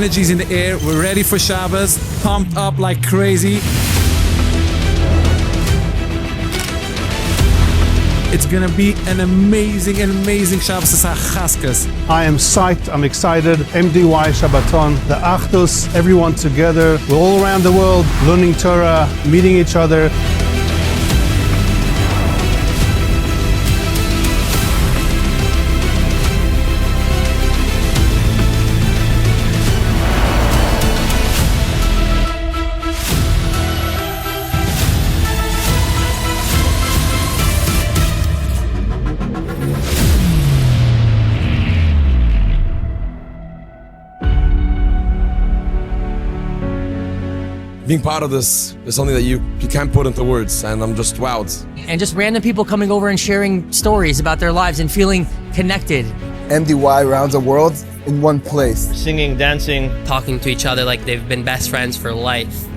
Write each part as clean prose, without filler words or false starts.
energy's in the air. We're ready for Shabbos, pumped up like crazy. It's gonna be an amazing Shabbos of Achdus. I am psyched, I'm excited. MDY Shabbaton, the Achdus, everyone together. We're all around the world learning Torah, meeting each other. Being part of this is something that you can't put into words, and I'm just wowed. And just random people coming over and sharing stories about their lives and feeling connected. MDY around the world in one place. Singing, dancing, talking to each other like they've been best friends for life.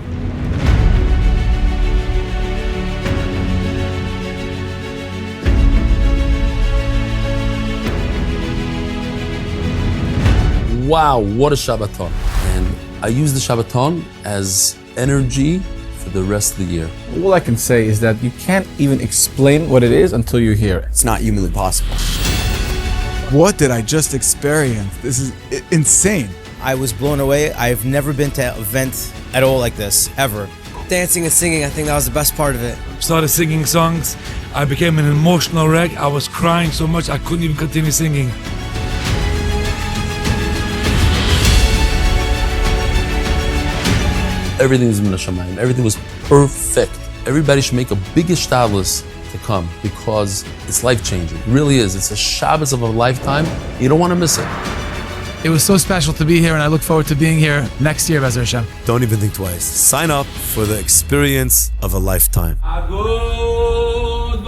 Wow, what a Shabbaton. And I use the Shabbaton as energy for the rest of the year. All I can say is that you can't even explain what it is until you hear it. It's not humanly possible. What did I just experience? This is insane. I was blown away. I've never been to an event at all like this, ever. Dancing and singing, I think that was the best part of it. Started singing songs. I became an emotional wreck. I was crying so much I couldn't even continue singing. Everything is min hashamayim. Everything was perfect. Everybody should make a big ishtalos to come because it's life-changing. It really is. It's a Shabbos of a lifetime. You don't want to miss it. It was so special to be here, and I look forward to being here next year, Be'ezer Hashem. Don't even think twice. Sign up for the experience of a lifetime. Agud